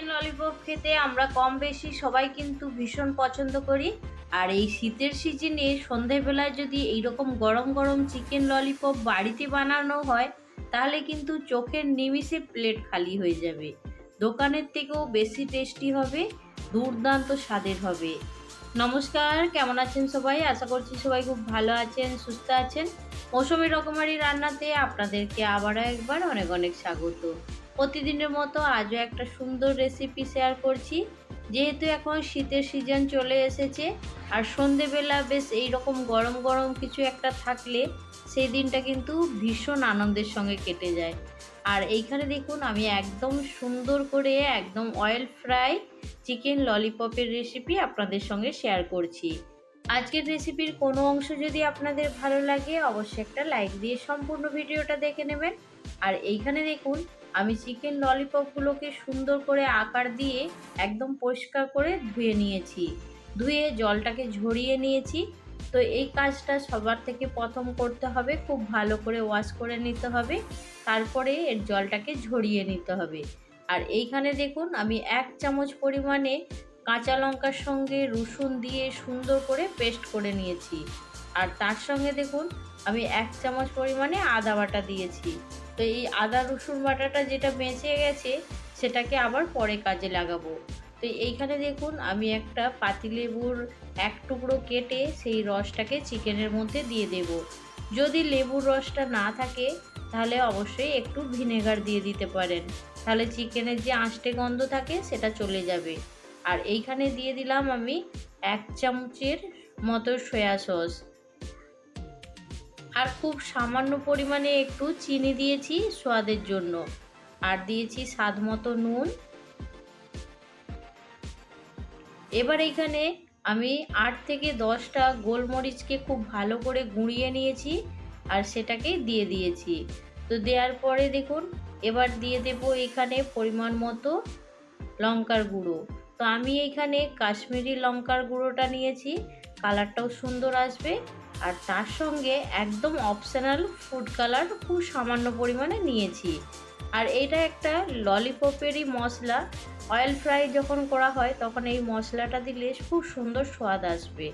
Chicken lollipop খেতে আমরা কম বেশি সবাই কিন্তু ভীষণ পছন্দ করি। আর এই শীতের সিজনে সন্ধেবেলায় যদি এইরকম গরম গরম চিকেন ললিপপ বাড়িতে বানানো হয়, তাহলে কিন্তু চোখের নিমিষে প্লেট খালি হয়ে যাবে। দোকানের থেকেও বেশি টেস্টি হবে, দুর্দান্ত স্বাদের হবে। নমস্কার, কেমন আছেন সবাই? আশা করছি সবাই খুব ভালো আছেন, সুস্থ আছেন। মৌসুমী রকমারি রান্নাতে আপনাদেরকে আবারও একবার অনেক অনেক স্বাগত। প্রতিদিনের মতো আজও একটা সুন্দর রেসিপি শেয়ার করছি। যেহেতু এখন শীতের সিজন চলে এসেছে, আর সন্ধেবেলা বেশ এইরকম গরম গরম কিছু একটা থাকলে সেই দিনটা কিন্তু ভীষণ আনন্দের সঙ্গে কেটে যায়। আর এইখানে দেখুন আমি একদম সুন্দর করে একদম অয়েল ফ্রাই চিকেন ললিপপের রেসিপি আপনাদের সঙ্গে শেয়ার করছি। আজকের রেসিপির কোনো অংশ যদি আপনাদের ভালো লাগে অবশ্যই একটা লাইক দিয়ে সম্পূর্ণ ভিডিওটা দেখে নেবেন। আর এইখানে দেখুন আমি চিকেন ললিপপগুলোকে সুন্দর করে আকার দিয়ে একদম পরিষ্কার করে ধুয়ে নিয়েছি, ধুয়ে জলটাকে ঝরিয়ে নিয়েছি। তো এই কাজটা সবার থেকে প্রথম করতে হবে, খুব ভালো করে ওয়াশ করে নিতে হবে, তারপরে এর জলটাকে ঝরিয়ে নিতে হবে। আর এইখানে দেখুন আমি 1 চামচ পরিমাণে কাঁচা লঙ্কার সঙ্গে রসুন দিয়ে সুন্দর করে পেস্ট করে নিয়েছি। আর তার সঙ্গে দেখুন আমি 1 চামচ পরিমাণে আদা বাটা দিয়েছি। তো এই আদা রসুন বাটাটা যেটা বেঁচে গেছে সেটাকে আবার পরে কাজে লাগাবো। তো এইখানে দেখুন আমি একটা পাতিলেবুর 1 টুকরো কেটে সেই রসটাকে চিকেনের মধ্যে দিয়ে দেব। যদি লেবুর রসটা না থাকে তাহলে অবশ্যই একটু ভিনেগার দিয়ে দিতে পারেন, তাহলে চিকেনের যে আঁশটে গন্ধ থাকে সেটা চলে যাবে। আর এইখানে দিয়ে দিলাম আমি 1 চামচের মতো সয়া সস, আর খুব সামান্য পরিমাণে একটু চিনি দিয়েছি স্বাদের জন্য, আর দিয়েছি স্বাদ মতো নুন। এবার এইখানে আমি 8 থেকে 10টা গোলমরিচকে খুব ভালো করে গুঁড়িয়ে নিয়েছি, আর সেটাকে দিয়ে দিয়েছি। তো দেওয়ার পরে দেখুন এবার দিয়ে দেব এখানে পরিমাণ মতো লঙ্কার গুঁড়ো। তো আমি এইখানে কাশ্মীরি লঙ্কার গুঁড়োটা নিয়েছি, কালারটাও সুন্দর আসবে। আর তার সঙ্গে একদম অপশনাল ফুড কালার খুব সামান্য পরিমাণে নিয়েছি। আর এটা একটা ললিপপেরই মশলা, অয়েল ফ্রাই যখন করা হয় তখন এই মশলাটা দিলে খুব সুন্দর স্বাদ আসবে।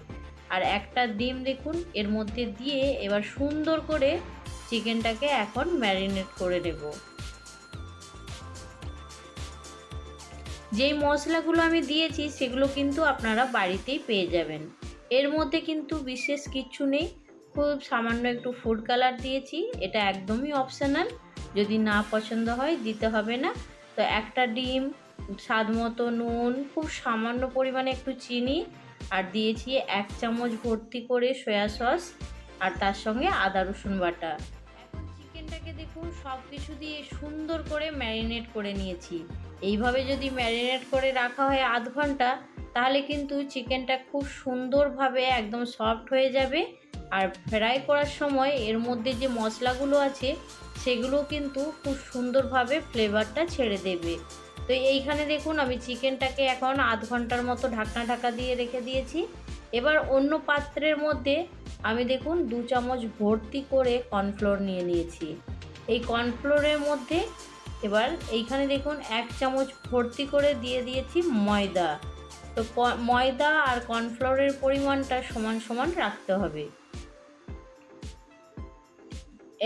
আর একটা ডিম দেখুন এর মধ্যে দিয়ে এবার সুন্দর করে চিকেনটাকে এখন ম্যারিনেট করে নেব। যেই মশলাগুলো আমি দিয়েছি সেগুলো কিন্তু আপনারা বাড়িতেই পেয়ে যাবেন। এর মধ্যে কিন্তু বিশেষ কিচ্ছু নেই, খুব সামান্য একটু ফুড কালার দিয়েছি, এটা একদমই অপশনাল, যদি না পছন্দ হয় দিতে হবে না। তো একটা ডিম, স্বাদ মতো নুন, খুব সামান্য পরিমাণে একটু চিনি, আর দিয়েছি 1 চামচ ভর্তি করে সয়া সস, আর তার সঙ্গে আদা রসুন বাটা। এখন চিকেনটাকে দেখুন সব কিছু দিয়ে সুন্দর করে ম্যারিনেট করে নিয়েছি। এইভাবে যদি ম্যারিনেট করে রাখা হয় আধ ঘন্টা, তাহলে কিন্তু চিকেনটা খুব সুন্দরভাবে একদম সফট হয়ে যাবে। আর ফ্রাই করার সময় এর মধ্যে যে মশলাগুলো আছে সেগুলো কিন্তু খুব সুন্দরভাবে ফ্লেভারটা ছেড়ে দেবে। তো এইখানে দেখুন আমি চিকেনটাকে এখন আধ ঘন্টার মতো ঢাকা দিয়ে রেখে দিয়েছি। এবার অন্য পাত্রের মধ্যে আমি দেখুন 2 চামচ ভর্তি করে কর্নফ্লোর নিয়ে নিয়েছি। এই কর্নফ্লোরের মধ্যে এবার এইখানে দেখুন 1 চামচ ভর্তি করে দিয়ে দিয়েছি ময়দা। তো ময়দা আর কর্নফ্লোরের পরিমাণটা সমান সমান রাখতে হবে।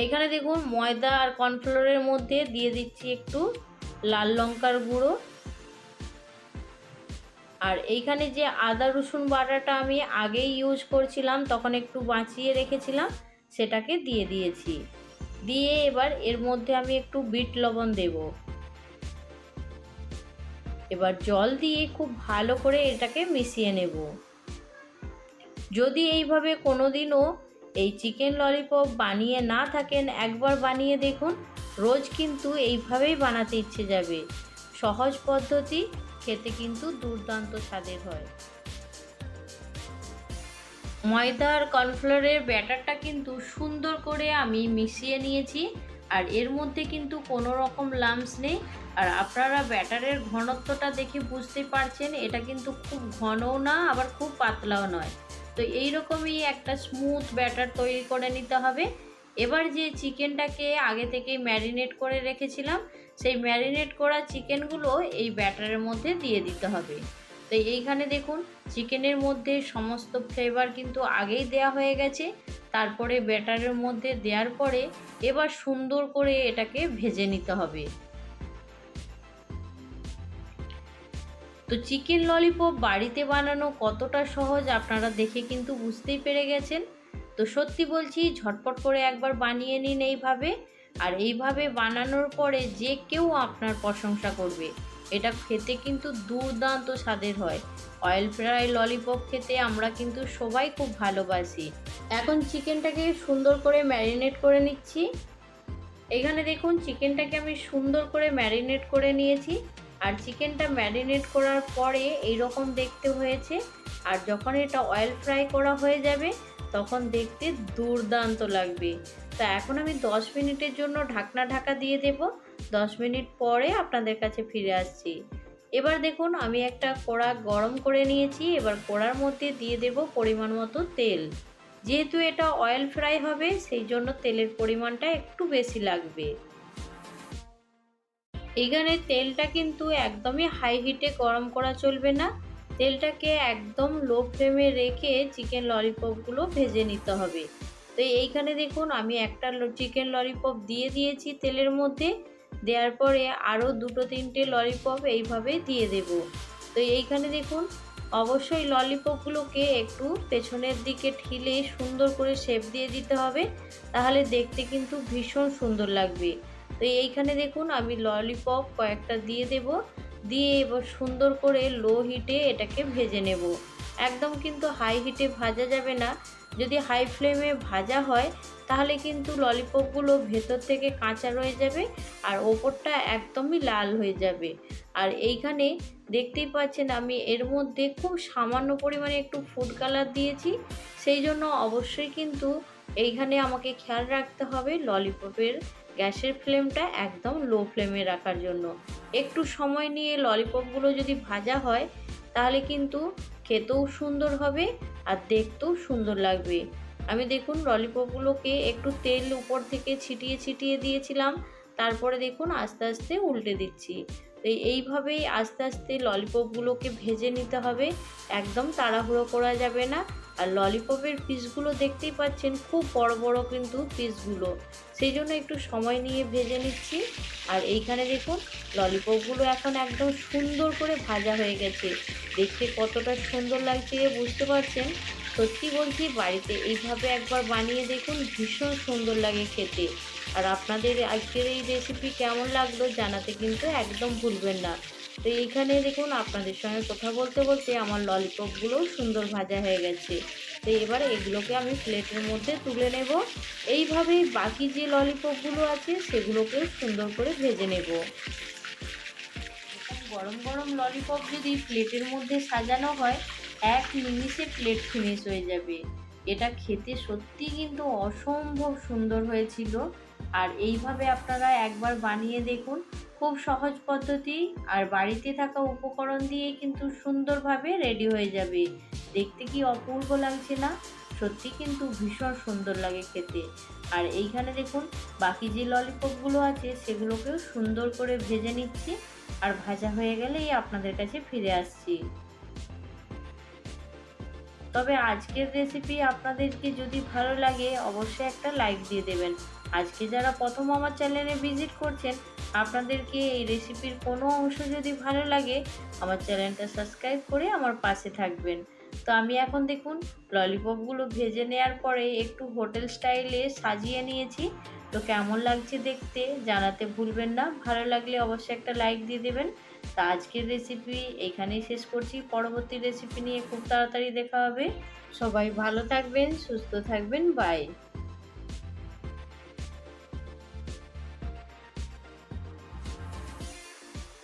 এইখানে দেখুন ময়দা আর কর্নফ্লোরের মধ্যে দিয়ে দিচ্ছি একটু লাল লঙ্কার গুঁড়ো। আর এইখানে যে আদা রসুন বাটাটা আমি আগেই ইউজ করছিলাম, তখন একটু বাঁচিয়ে রেখেছিলাম, সেটাকে দিয়ে দিয়েছি। দিয়ে এবার এর মধ্যে আমি একটু বিট লবণ দেব। এবার জল দিয়ে খুব ভালো করে এটাকে মিশিয়ে নেব। যদি এইভাবে কোনোদিনও এই চিকেন ললিপপ বানিয়ে না থাকেন, একবার বানিয়ে দেখুন, রোজ কিন্তু এইভাবেই বানাতে ইচ্ছে যাবে। সহজ পদ্ধতি, খেতে কিন্তু দুর্দান্ত স্বাদের হয়। ময়দা আর কর্নফ্লোরের ব্যাটারটা কিন্তু সুন্দর করে আমি মিশিয়ে নিয়েছি, আর এর মধ্যে কিন্তু কোনো রকম লাম্পস নেই। আর আপনারা ব্যাটারের ঘনত্বটা দেখে বুঝতে পারছেন, এটা কিন্তু খুব ঘনও না আবার খুব পাতলাও নয়। তো এইরকমই একটা স্মুথ ব্যাটার তৈরি করে নিতে হবে। এবার যে চিকেনটাকে আগে থেকেই ম্যারিনেট করে রেখেছিলাম সেই ম্যারিনেট করা চিকেনগুলো এই ব্যাটারের মধ্যে দিয়ে দিতে হবে। তো এইখানে দেখুন চিকেনের মধ্যে সমস্ত ফ্লেভার কিন্তু আগেই দেয়া হয়ে গেছে। তারপরে ব্যাটারের মধ্যে দেওয়ার পরে এবার সুন্দর করে এটাকে ভেজে নিতে হবে। তো চিকেন ললিপপ বাড়িতে বানানো কতটা সহজ আপনারা দেখে কিন্তু বুঝতেই পেরে গেছেন। তো সত্যি বলছি, ঝটপট করে একবার বানিয়ে নিন এইভাবে। আর এইভাবে বানানোর পরে যে কেউ আপনার প্রশংসা করবে। এটা খেতে কিন্তু দুর্দান্ত স্বাদের হয়। অয়েল ফ্রাই ললিপপ খেতে আমরা কিন্তু সবাই খুব ভালোবাসি। এখন চিকেনটাকে সুন্দর করে ম্যারিনেট করে নিচ্ছি। এখানে দেখুন চিকেনটাকে আমি সুন্দর করে ম্যারিনেট করে নিয়েছি। আর চিকেনটা ম্যারিনেট করার পরে এই রকম দেখতে হয়েছে। আর যখন এটা অয়েল ফ্রাই করা হয়ে যাবে তখন দেখতে দুর্দান্ত লাগবে। তা এখন আমি 10 মিনিটের জন্য ঢাকা দিয়ে দেব। 10 মিনিট পরে আপনাদের কাছে ফিরে আসছি। এবার দেখুন আমি একটা কড়া গরম করে নিয়েছি। এবার কড়ার মধ্যে দিয়ে দেব পরিমাণ মতো তেল। যেহেতু এটা অয়েল ফ্রাই হবে সেই জন্য তেলের পরিমাণটা একটু বেশি লাগবে। এখানে তেলটা কিন্তু একদমই হাই হিটে গরম করা চলবে না। তেলটাকে একদম লো ফ্লেমে রেখে চিকেন ললিপপগুলো ভেজে নিতে হবে। তো এইখানে দেখুন আমি একটা চিকেন ললিপপ দিয়ে দিয়েছি তেলের মধ্যে। দেওয়ার পরে আরও 2-3টে ললিপপ এইভাবে দিয়ে দেব। তো এইখানে দেখুন অবশ্যই ললিপপগুলোকে একটু পেছনের দিকে ঠেলে সুন্দর করে শেপ দিয়ে দিতে হবে, তাহলে দেখতে কিন্তু ভীষণ সুন্দর লাগবে। তো এইখানে দেখুন আমি ললিপপ কয়েকটা দিয়ে দেব। দিয়ে এবার সুন্দর করে লো হিটে এটাকে ভেজে নেব। একদম কিন্তু হাই হিটে ভাজা যাবে না। যদি হাই ফ্লেমে ভাজা হয় তাহলে কিন্তু ললিপপগুলো ভেতর থেকে কাঁচা রয়ে যাবে আর ওপরটা একদমই লাল হয়ে যাবে। আর এইখানে দেখতেই পাচ্ছেন আমি এর মধ্যে খুব সামান্য পরিমাণে একটু ফুড কালার দিয়েছি। সেই জন্য অবশ্যই কিন্তু এইখানে আমাকে খেয়াল রাখতে হবে ললিপপের গ্যাসের ফ্লেমটা একদম লো ফ্লেমে রাখার জন্য। একটু সময় নিয়ে ললিপপগুলো যদি ভাজা হয় তাহলে কিন্তু খেতেও সুন্দর হবে আর দেখতেও সুন্দর লাগবে। আমি দেখুন ললিপপগুলোকে একটু তেল উপর থেকে ছিটিয়ে দিয়েছিলাম। তারপরে দেখুন আস্তে আস্তে উল্টে দিচ্ছি। তো এইভাবেই আস্তে আস্তে ললিপপগুলোকে ভেজে নিতে হবে। একদম তাড়াহুড়ো করা যাবে না। আর ললিপপের পিসগুলো দেখতেই পাচ্ছেন খুব বড় বড় কিন্তু পিসগুলো, সেই জন্য একটু সময় নিয়ে ভেজে নিচ্ছি। আর এইখানে দেখুন ললিপপগুলো এখন একদম সুন্দর করে ভাজা হয়ে গেছে। দেখতে কতটা সুন্দর লাগছে বুঝতে পারছেন। সত্যি বলছি বাড়িতে এইভাবে একবার বানিয়ে দেখুন, ভীষণ সুন্দর লাগে খেতে। আর আপনাদের আজকের এই রেসিপি কেমন লাগলো জানাতে কিন্তু একদম ভুলবেন না। তো এইখানে দেখুন আপনাদের সঙ্গে কথা বলতে বলতে আমার ললিপপগুলোও সুন্দর ভাজা হয়ে গেছে। তো এবার এগুলোকে আমি প্লেটের মধ্যে তুলে নেব। এইভাবেই বাকি যে ললিপপগুলো আছে সেগুলোকেও সুন্দর করে ভেজে নেব। গরম গরম ললিপপ যদি প্লেটের মধ্যে সাজানো হয় এক নিমিষে প্লেট ফিনিশ হয়ে যাবে। এটা খেতে সত্যি কিন্তু অসম্ভব সুন্দর হয়েছিল। আর এইভাবে আপনারা একবার বানিয়ে দেখুন, খুব সহজ পদ্ধতি আর বাড়িতে থাকা উপকরণ দিয়ে কিন্তু সুন্দরভাবে রেডি হয়ে যাবে। দেখতে কি অপূর্ব লাগছে না? সত্যি কিন্তু ভীষণ সুন্দর লাগে খেতে। আর এইখানে দেখুন বাকি যে ললিপপগুলো আছে সেগুলোকেও সুন্দর করে ভেজে নিচ্ছি। আর ভাজা হয়ে গেলেই আপনাদের কাছে ফিরে আসছি। তবে আজকের রেসিপি আপনাদেরকে যদি ভালো লাগে অবশ্যই একটা লাইক দিয়ে দেবেন। আজকে যারা প্রথম আমার চ্যানেলে ভিজিট করছেন আপনাদেরকে এই রেসিপির কোনো অংশ যদি ভালো লাগে আমার চ্যানেলটা সাবস্ক্রাইব করে আমার পাশে থাকবেন। তো আমি এখন দেখুন ললিপপগুলো ভেজে নেওয়ার পরে একটু হোটেল স্টাইলে সাজিয়ে নিয়েছি। তো কেমন লাগছে দেখতে জানাতে ভুলবেন না। ভালো লাগলে অবশ্যই একটা লাইক দিয়ে দেবেন। তা আজকের রেসিপি এখানেই শেষ করছি। পরবর্তী রেসিপি নিয়ে খুব তাড়াতাড়ি দেখা হবে। সবাই ভালো থাকবেন, সুস্থ থাকবেন। বাই।